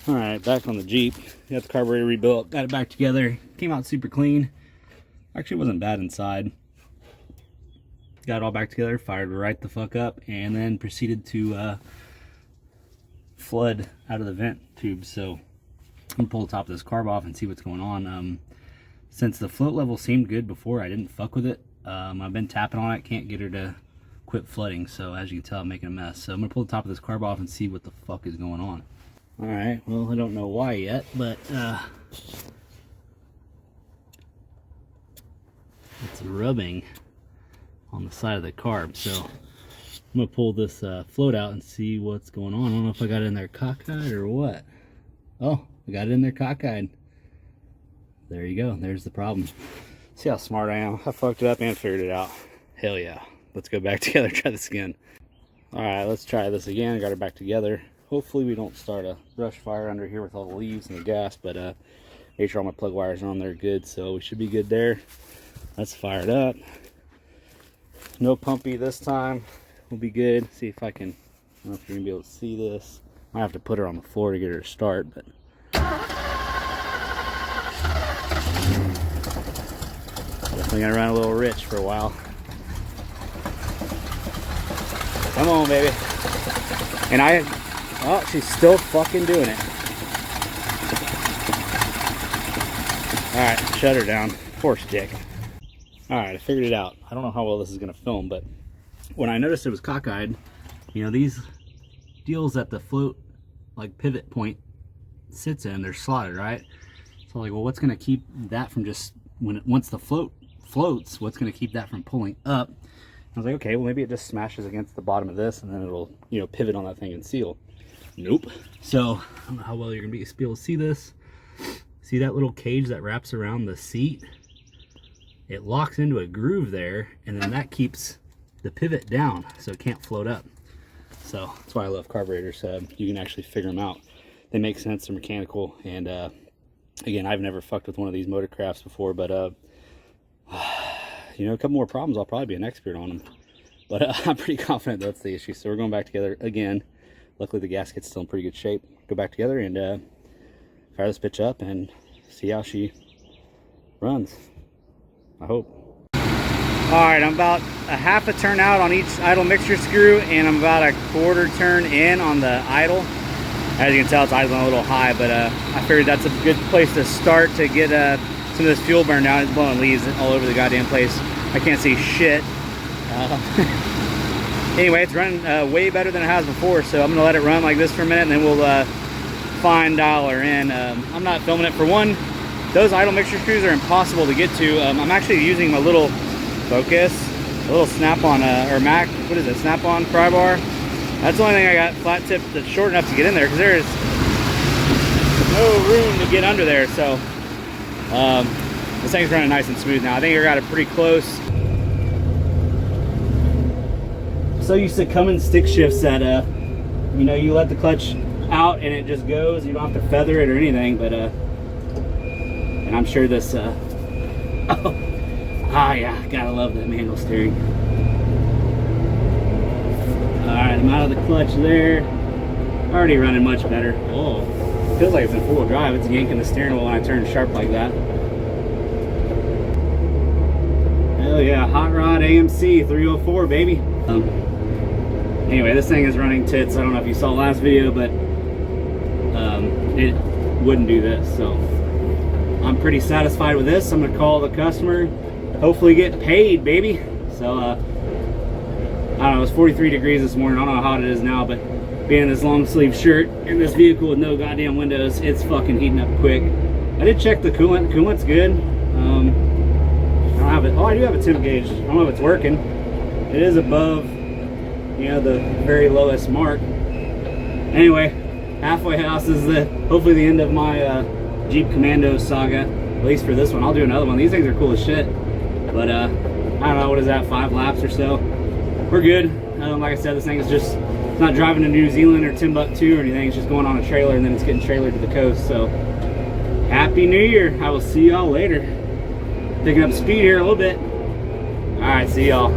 All right, back on the Jeep. Got the carburetor rebuilt, got it back together. Came out super clean. Actually, it wasn't bad inside. Got it all back together, fired right the fuck up, and then proceeded to flood out of the vent tube. So I'm gonna pull the top of this carb off and see what's going on. Since the float level seemed good before, I didn't fuck with it. I've been tapping on it, can't get her to quit flooding. So as you can tell, I'm making a mess. So I'm gonna pull the top of this carb off and see what the fuck is going on. All right, well, I don't know why yet, but it's rubbing on the side of the carb. So I'm gonna pull this float out and see what's going on. I don't know if I got it in there cockeyed or what. Oh, I got it in there cockeyed. There you go, there's the problem. See how smart I am? I fucked it up and figured it out. Hell yeah. Let's go back together, try this again. All right, let's try this again. Got it back together. Hopefully we don't start a brush fire under here with all the leaves and the gas, but make sure all my plug wires are on there good, so we should be good there. Let's fire it up. No pumpy this time. We'll be good. See if I can, I don't know if you're gonna be able to see this. I have to put her on the floor to get her to start, but definitely gonna run a little rich for a while. Come on, baby. And oh, she's still fucking doing it. All right, shut her down. Poor stick. All right, I figured it out. I don't know how well this is gonna film, but when I noticed it was cockeyed, you know, these deals that the float, like pivot point sits in, they're slotted, right? So like, well, what's gonna keep that from just, once the float floats, what's gonna keep that from pulling up? I was like, okay, well, maybe it just smashes against the bottom of this and then it'll, you know, pivot on that thing and seal. Nope. So I don't know how well you're gonna be able to see this. See that little cage that wraps around the seat? It locks into a groove there, and then that keeps the pivot down so it can't float up. So that's why I love carburetors. You can actually figure them out. They make sense, they're mechanical, and again, I've never fucked with one of these motorcrafts before, but you know, a couple more problems, I'll probably be an expert on them. But I'm pretty confident that's the issue. So we're going back together again. Luckily the gasket's still in pretty good shape. Go back together and fire this bitch up and see how she runs. I hope. All right, I'm about a half a turn out on each idle mixture screw, and I'm about a quarter turn in on the idle. As you can tell, it's idling a little high, but I figured that's a good place to start to get some of this fuel burned down. It's blowing leaves all over the goddamn place. I can't see shit. Anyway, it's running way better than it has before, so I'm gonna let it run like this for a minute, and then we'll fine dial her in. I'm not filming it. For one, those idle mixture screws are impossible to get to. I'm actually using my little Focus, a little snap-on, or Mac, what is it, snap-on pry bar. That's the only thing I got flat tip that's short enough to get in there, because there's no room to get under there. So this thing's running nice and smooth now. I think I got it pretty close. So used to Cummins stick shifts that you know, you let the clutch out and it just goes. You don't have to feather it or anything, but and I'm sure this yeah, gotta love that manual steering. All right, I'm out of the clutch there. Already running much better. Oh, feels like it's in four-wheel drive. It's yanking the steering wheel when I turn sharp like that. Hell yeah, Hot Rod AMC 304, baby. Anyway, this thing is running tits. I don't know if you saw the last video, but it wouldn't do this. So I'm pretty satisfied with this. I'm gonna call the customer, hopefully get paid, baby. So I don't know, it was 43 degrees this morning. I don't know how hot it is now, but being in this long sleeve shirt in this vehicle with no goddamn windows, it's fucking heating up quick. I did check the coolant. Coolant's good. I don't have it. Oh, I do have a temp gauge. I don't know if it's working. It is above, you know, the very lowest mark. Anyway, halfway house is hopefully the end of my Jeep Commando saga, at least for this one. I'll do another one. These things are cool as shit. But I don't know, what is that, 5 laps or so? We're good. Like I said, this thing is just, it's not driving to New Zealand or Timbuktu or anything. It's just going on a trailer and then it's getting trailered to the coast. So happy New Year. I will see y'all later. Picking up speed here a little bit. All right, see y'all.